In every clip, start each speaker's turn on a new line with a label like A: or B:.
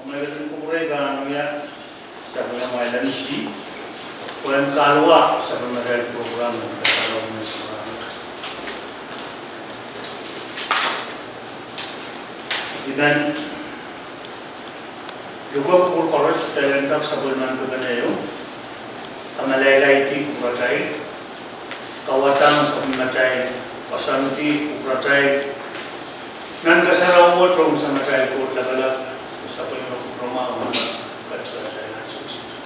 A: Umayagin ko rin ka niya sa mga mailan si Walang Kaulahn sa mga program ng kasalaw na sa mga Idan Lugog Pwukoah talentak sa bulman ko ganayo Kamalay ti Pwukoah Kawatang sa matay Pasanti Pwukoah Nan kasalaw mo trong sa matay ko lagalag sa pagmamahal katsa-katsa na susunod.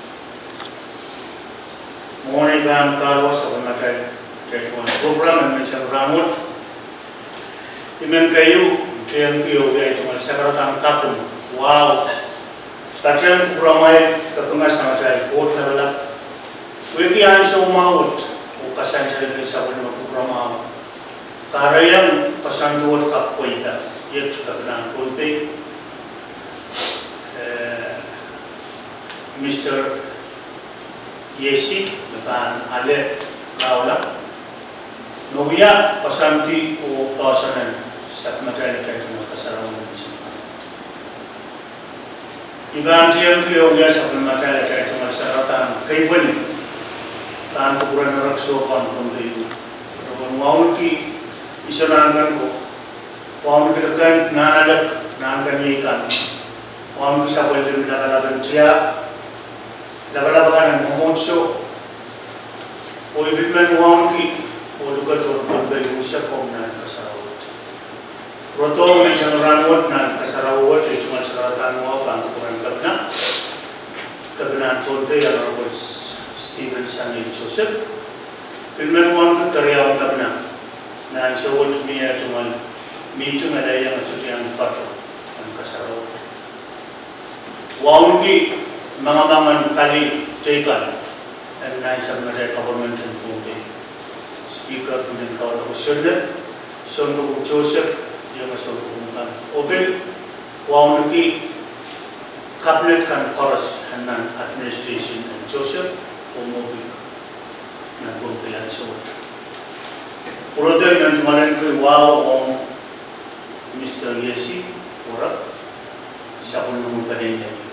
A: Morning Kaulahn sa pagmatay Tetuan program ng isang ramot. Iman kayo, kayang kiyo gaya tumal sa karatang tapon. Wow! Katsa programay katungas na matay kot lagalag. Wikihan sa umawot o kasan sa libre sa pagmamahal. Karayang pasanduot kapoy ka. Yet ka ng Pohnpei. Mr. Yesi, dengan Ale Kaulahn, Novia pasanti o pasanan sa matay na cuma kasarawan ng isang. Ibang siyang kiyo niya sa matay na cuma saratan kaipan taan kuburan na raksopan kung kayo. Kung wawon ki isarangan ko, wawon ki dagan nanalap nangan ikan, wawon ki sa pwede minakalaban siya. Laban-laban ng monso o ibig man wangki o lugar jor Pohnpei usap kong na kasarawat. Proto may isang rangot na kasarawat ay cuma saratan mo ang kurang kabna Pohnpei ang Robert Stephen Stanley Joseph. Pilman wangki karyawang kabna na isawat niya cuma minto nga dayang asosiyang patro ang kasarawat. Wangki mga tali Jacob and nine sa mga government and Pohnpei speaker din Kaulahn Sunda son ko Joseph yung son ko kan obil waun ki cabinet kan chorus hanan administration and Joseph omobil na Pohnpei ang sort brother yang tumalan ko wow on Mr. Yesi orak sa punong padenya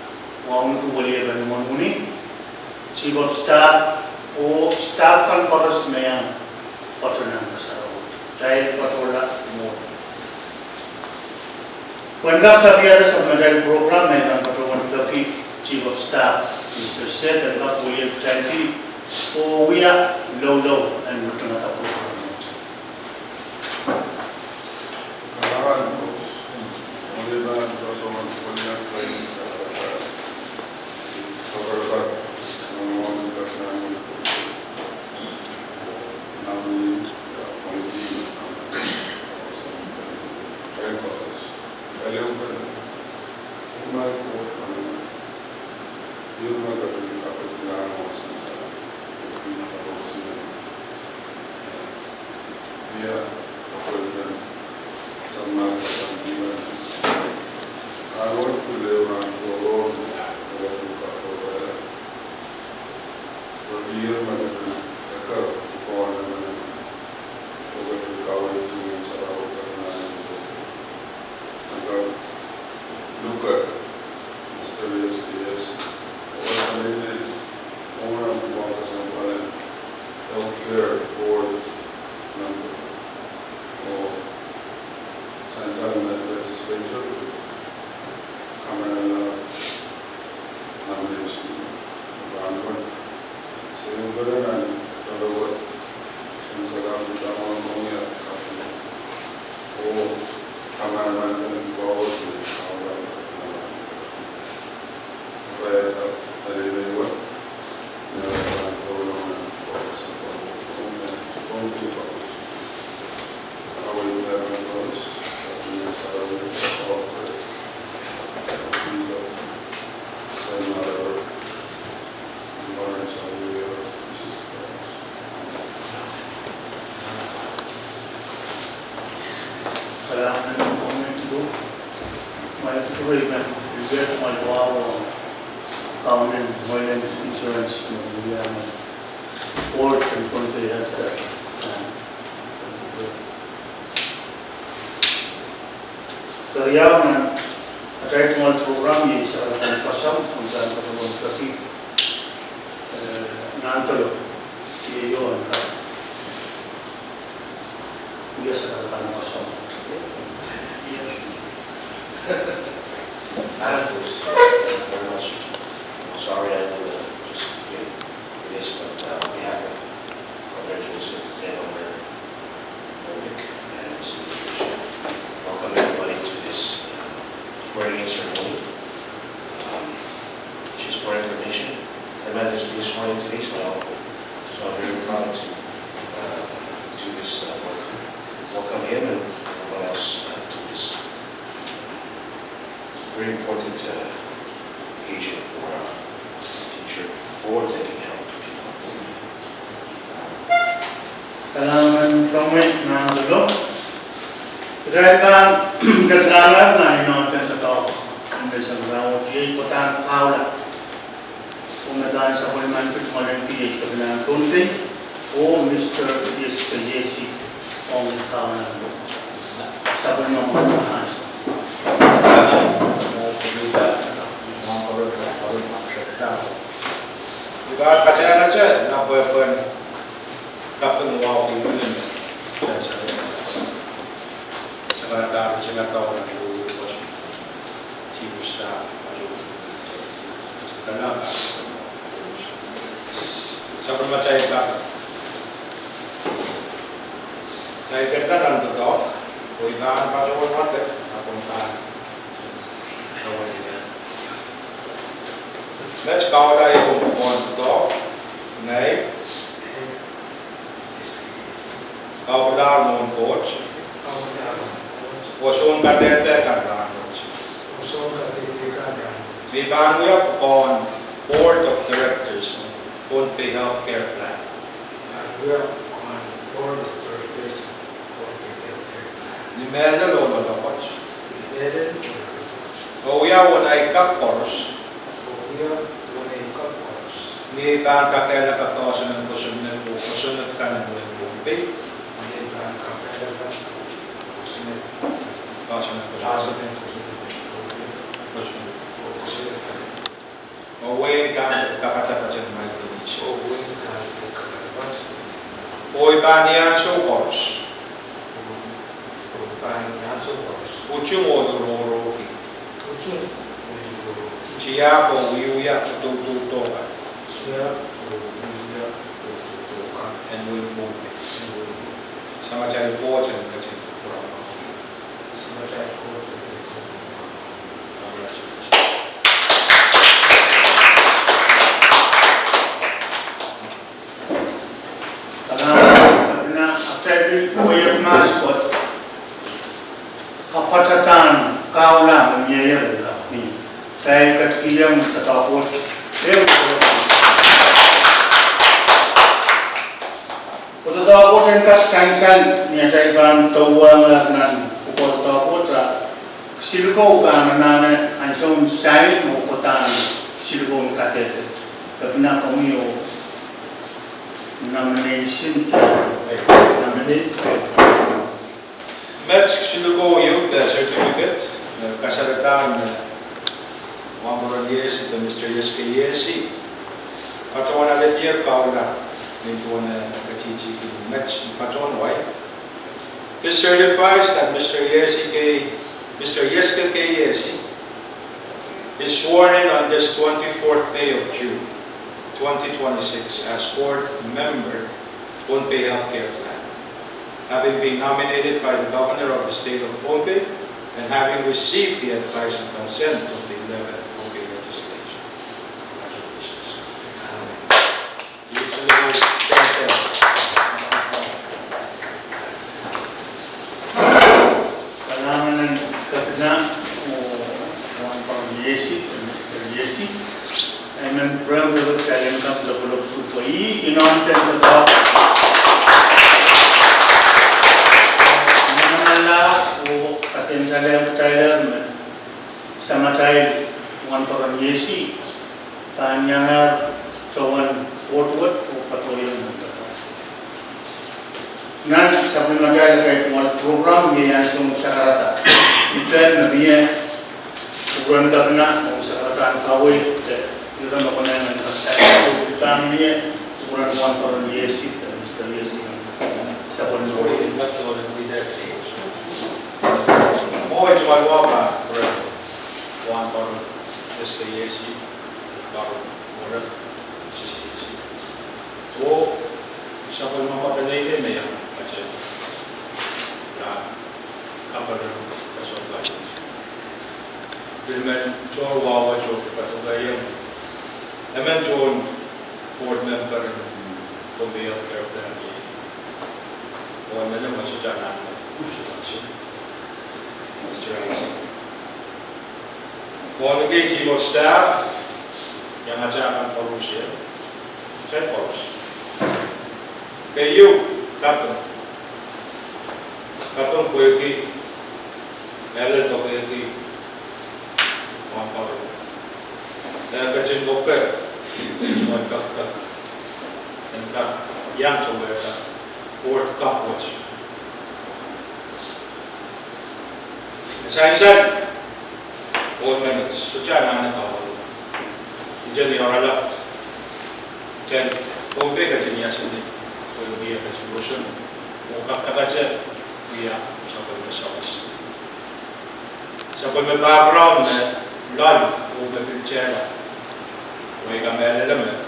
A: waun ko boleh bangun muni chief of staff o staff kan chorus mayang patronan kasaraw dahil patrola mo Pwukoah tabiada sa majal program may kan patrolan kaki chief of staff Mr. Seth and Dr. William Chanti o wiya low and mutunata program insurance or Pohnpei healthcare. Karyawan Macam cuma program ini sekarang kosong untuk pertemuan kaki nanti dia angkat dia sekarang kosong.
B: Very much. I'm sorry I had to just get this, but on behalf of Governor Joseph, Governor Novick, and Mr. Bishop, welcome everybody to this swearing-in ceremony. Just for information, the man is being sworn in today, so I'm very proud to do this welcome him and everyone else to this very important occasion for future board that can help people.
A: Kalangan promen na dulu. Mereka bergerak na inoten tetap Indonesia berau jadi kota Kaulahn. Kemudian sebelum itu cuma LPA kebenaran Pohnpei, Mr. Yesi Om Kaulahn. Sebelum membahas.
C: Ibarat bacaan aja, nak berpen kapten wow ini dan sekarang dah jangan tahu nak chief staff maju sekarang siapa baca ibarat saya kerja dalam tutor, ibarat baca orang tu, apa pun Let's go there on the top. Nay. Go down on coach. Osun katete kan coach. We are on board of directors Pohnpei Healthcare Plan.
D: We are on board of directors Pohnpei Healthcare Plan.
C: Ni medal on the coach. We are on a cup course. Ni ban kakela ka tosun ng kusunod ka ng Pohnpei. Owen ka kakatapat ng Micronesia. Oy banian so course. Uchung odororoki. Chia ko wiuya tututoka. And will move it. Sama cari coach and kacang kurang.
D: Sama cari coach and
A: Karena aktivitas proyek masuk kapacatan Kaulahn menjadi ni. Saya ketika tertaut, tertaut dengan sansan ni ajaran tahuan dengan pukul tertaut. Silko kan mana ansung saya mau kotan silko katet. Kerana kami nomination nominate.
C: Match silko yung certificate kasaratan. Wamboran Yesi to Mr. Yesi. Pacuan ada dia Kaulahn into na kachichi match pacuan why. This certifies that Mr. Yeski Yesi is sworn in on this 24th day of June 2026 as board member Pohnpei Healthcare Plan, having been nominated by the governor of the state of Pohnpei and having received the advice and consent of the 11th Pohnpei legislature. Congratulations.
A: Kailangan kapila Mr. Yesi, and then program will challenge of the Pwukoah in on the Saya Tyler sama child one program Yesi panyangar cawan wot patrolian nan sebelum child child one program yang langsung sekarang itu nabinya Buruan Gabna, sa Karatan Kaway, yun ang makunan ng sa itang niya, buruan 1 para Yesi, Mr. Yesi, sa Pohnpei.
C: Mo ay jumalwa ka, Juan Toro, SKSC, Bago Mura, CCSC. So, sa kung mga kapatid na yan, kasi na kapatid kasogay. Bilman, John Wawa, John Katugay, naman John, board member ng Pohnpei Healthcare Plan. O na naman siya dyan natin, Mr. Isaac. Kung naging chief of staff, yang ajakan Parusia, saya Parus. Kayu, kapten Pwukoah, Melel to Pwukoah, Juan Paru. Dan kecil boker, cuma kakak, dan kak yang coba kak, World Cup watch. Saya 4 minutes. So dyan na nakawal. Diyan yung arala. Diyan, Pohnpei ka dyan yasin din. Kung biya ka dyan Rusun. Kung kakaka dyan, biya sa pagkasawas. Sa pagka-background na lal, kung pagkakitsela. Kung ikamela naman.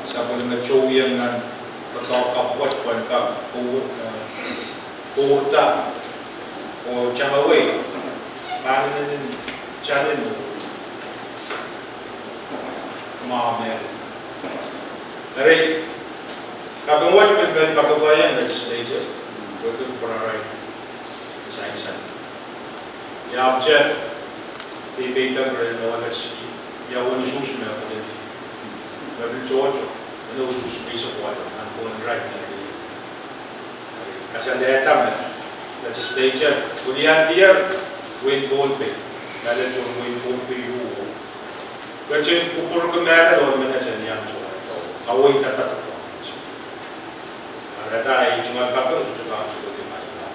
C: Sa pagka-chowiyang ng tatawag ka, kuwurta. O chamaway. Paano na din channel mo? Kumakamel. Pero, kapag mo siya pinagpapagod katubayan, legislature, pwede ko para right. Isa-isa. I-object, ibigtan ko rin na wala siya. Yawan yung susunod ako din. Pero Jojo, ano susunod sa kuwala? Ang kung right na rin. Kasi ang deheta, legislature, kulihan tiyer, win Pohnpei. Nada jo win Pohnpei yu. Kasi kupur ko mera do mena jan yang jo ito. Kawai tata to. Ada ai cuma kapur jo ba jo de mai na.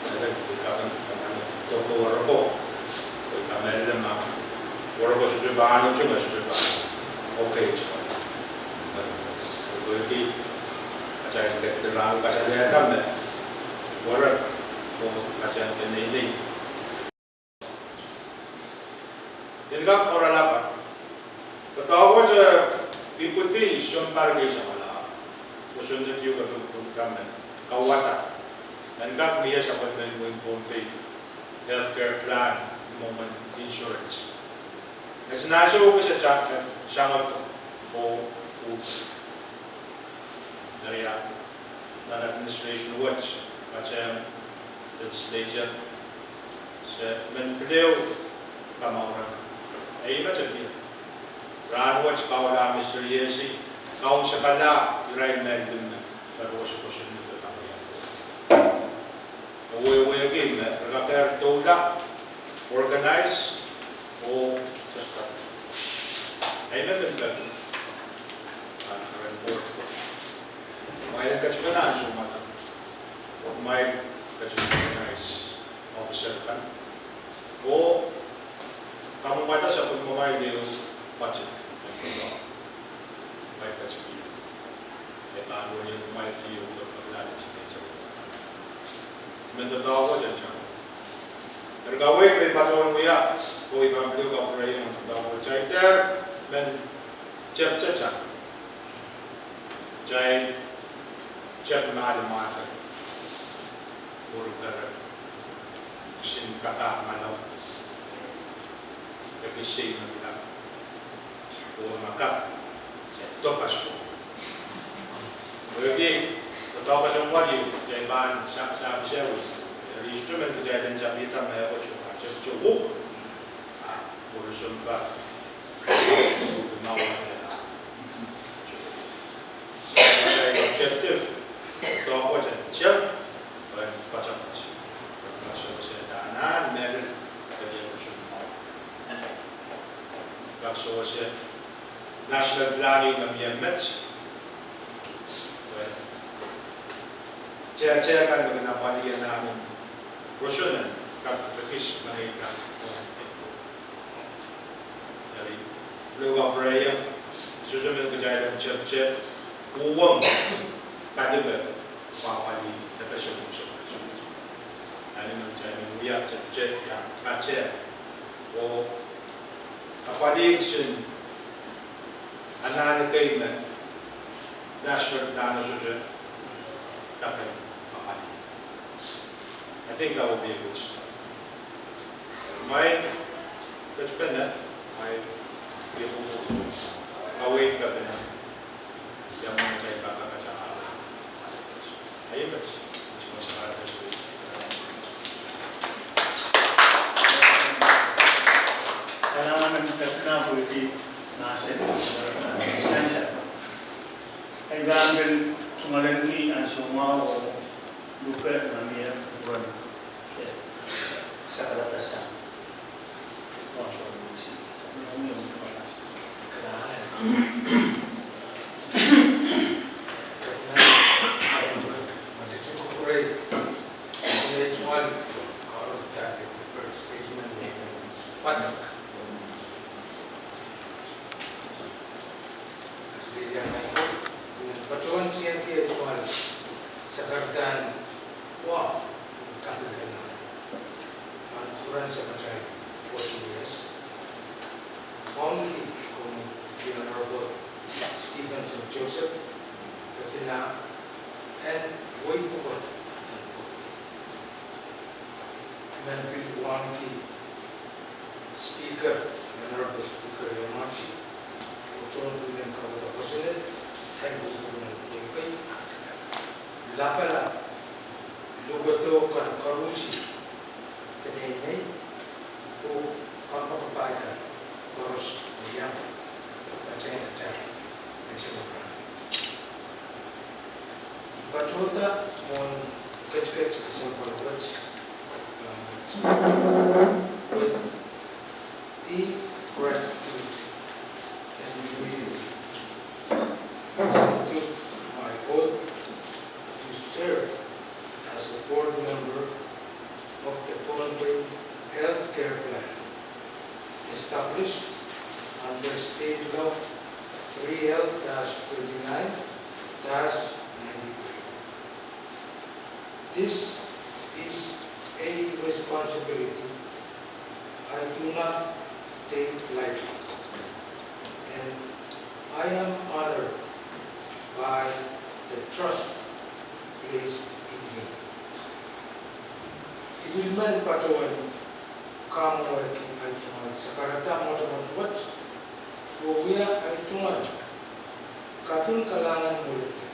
C: Ada di kapan kan to ko warko. Ko kamera ma. Warko jo ba anu jo jo ba. Okay jo. Ko ki acha ke terang ka sa dia tam. Warak ko acha ke nei. Ilgap orang apa? Ketawa je ikuti sumber sa mala. Kusunod yung kami kawata. Ilgap niya sa pagmamahal Pohnpei healthcare plan, moment insurance. Kasi nasa ko sa chapter sangat o dari administration watch macam legislature sa menbeliau kamauran. Ay macam ni. Ran watch Kaulahn Mr. Yesi, kau sekala irai medun na terus kosun itu tahu ya. Owe again na repair toda organize o just ay medun. Report ko. May kacpanan sumatan. May kacpanan officer kan. O kamu mata sa pagmamahal niyo budget. May budget niyo. E paano niyo kumain niyo pagpaglalit sa teacher. Mentatao ko dyan siya. Tergawin may patuan mo ya. Kung ibang niyo ka pala yung tatao ko. Chaiter, men cep caca. Jai cep mahal-mahal. Puro ka sin kaka malaw. Kasi nila o makap sa topas ko. Jadi, topas ang wali yung ban sa siya. Instrument ko dahil sa pita may ako chupa. Chupa. Puro sumpa. Tumawa nila. Sa objective, ito ako dyan. Siya, pacapas. Pagkasok sa tanan, meron so siya national planning amendments. Kaya kan magandang palihan namin Rusunan, kapagkis makita. Luwa Braya, Sujaman Kajayam Church, Uwam, Padiba, Wawali, the Fashion Museum. Animal Jami, we are Church, Pache, or Aquadiction, another payment, National Dana Suja, Kaplan, Apadi. I think that would be a good start. My Penda, I await Kaplan, Yaman Baka, Ayubat, which was hard this week.
A: Salaman na pwede nasa lisensya. Ay gambil sumalangli ang suma o lupa na niya buwan sa kalatasan. Sabi mo yung tumakas.
D: Batuan siang kia jual sekarang wah kapal kenal, ukuran seperti 40 years. Only kami the Honorable Stephenson Joseph, Kapila, and Pwukoah. Manpil Wangi, Speaker, Honorable Speaker Yamachi, Uchon Dunia Kawata President, and Pwukoah. Lapala, Lugato kan Karusi, Kenene, who Pohnpei, Koros, Yam, Atay, and Singapore. Ipatota mon kecil simple words with deep gratitude and humility. I took my oath to serve as a board member of the Pohnpei Healthcare Plan, established under State Law 3L-29-93. This is a responsibility I do not take lightly, and I am honored by the trust placed in me. Ibilman Patuan Kamu Aituan Sakarata Motomot Wawia Aituan Katun Kalangan Mulitek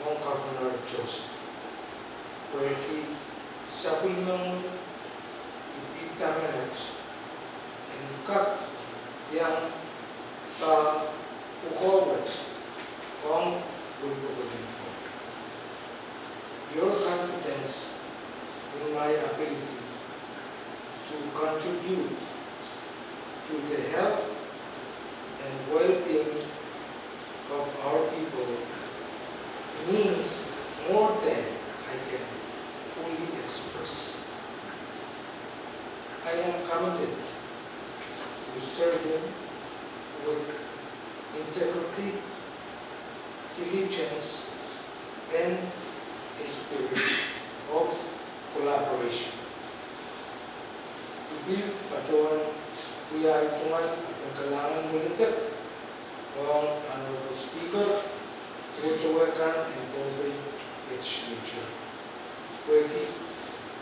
D: on Governor Joseph Weki Sapulmang Itita Menet and Kap Yang Pwukoah on Pwukoah. Your confidence in my ability to contribute to the health and well-being of our people means more than I can fully express. I am committed to serving with integrity, diligence, and a spirit of collaboration. Ibil Patuan Kuya Itungan ang Kalangan Mulitek ang Honorable Speaker, Pwukoah and Pohnpei its nature. Pwede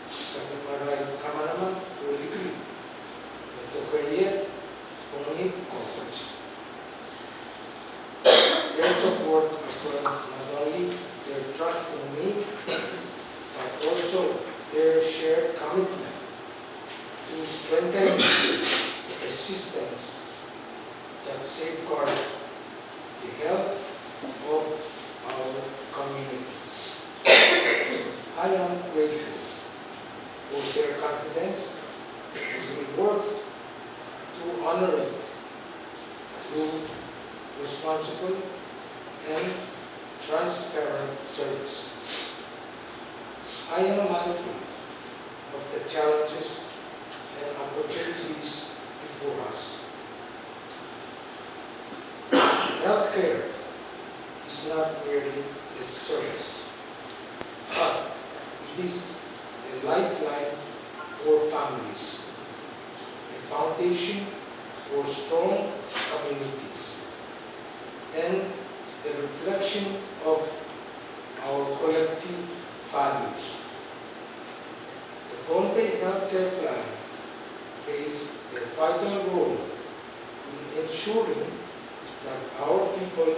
D: sa kumaray kamanaman ulikli ito kaya pangit corporate. Their support affirms not only their trust in me, but also their shared commitment to strengthen the systems that safeguard the health of our communities. I am grateful for their confidence and will work to honor it through responsible and transparent service. I am mindful of the challenges and opportunities before us. healthcare is not merely a service, but it is a lifeline for families, a foundation for strong communities, and a reflection of our collective values. The Pohnpei Healthcare Plan plays a vital role in ensuring that our people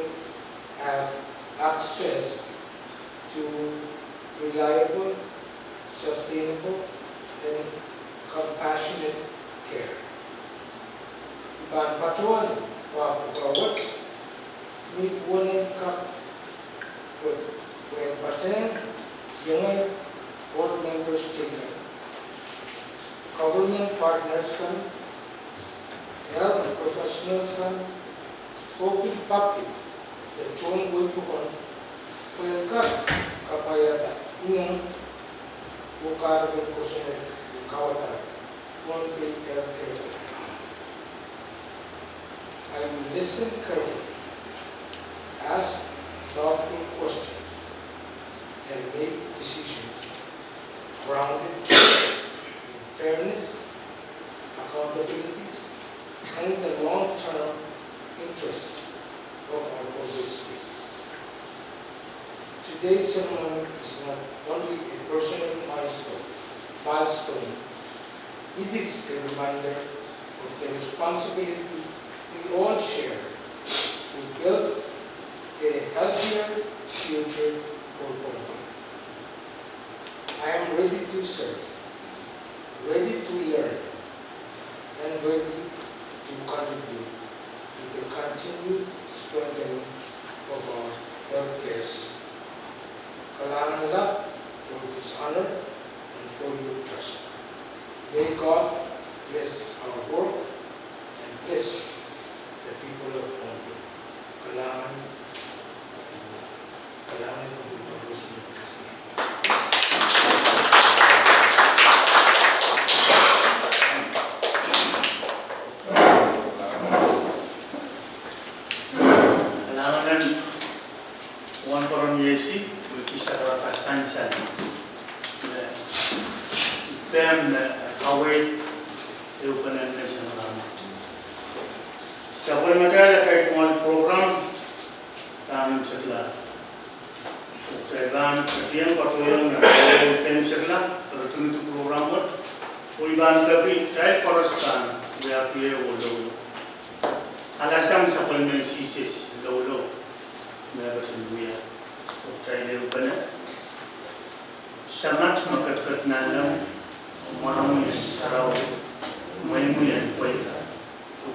D: have access to reliable, sustainable, and compassionate care. Iban patuan Pwukoah ni buwan kap when paten young board members taken, government partners can, health professionals can, open public the tone Pwukoah when cut kapayata inang ukar with kusunet kawata Pohnpei healthcare. I will listen carefully, ask thoughtful questions, and make decisions grounded in fairness, accountability, and the long-term interests of our Pohnpei state. Today's ceremony is not only a personal milestone, it is a reminder of the responsibility we all share to build a healthier future for Pohnpei. I am ready to serve, ready to learn, and ready to contribute to the continued strengthening of our healthcare system. Kaulahn for this honor and for your trust. May God bless our work and bless the people of Pohnpei. Kaulahn.
A: One koron yesi, bisa kata sansan. Then away eupanen nasional. Sebuah macam ada one program kami sebelah. Sekarang kesian patuyan kami sebelah terjun itu program mat. Uliban kami cai koroskan biar dia ulu. Alasan sebuah mensisis ulu. Mereka cendua, cai dia bukan. Sangat makat nalam orang yang sarau, main yang kuat,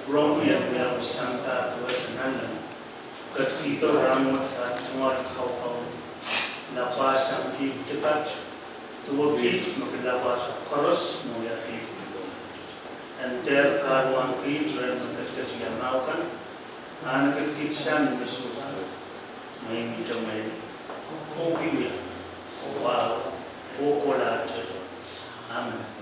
A: kurang yang dia sangka tuan nalam. Kat kita orang macam cuma kau lapas sampai dekat tuan kita makan lapas koros mulia kita. Enter karuan kita yang makan kecil makan, anak kita mesti main kita main, kopi ya, Pwukoah, aman.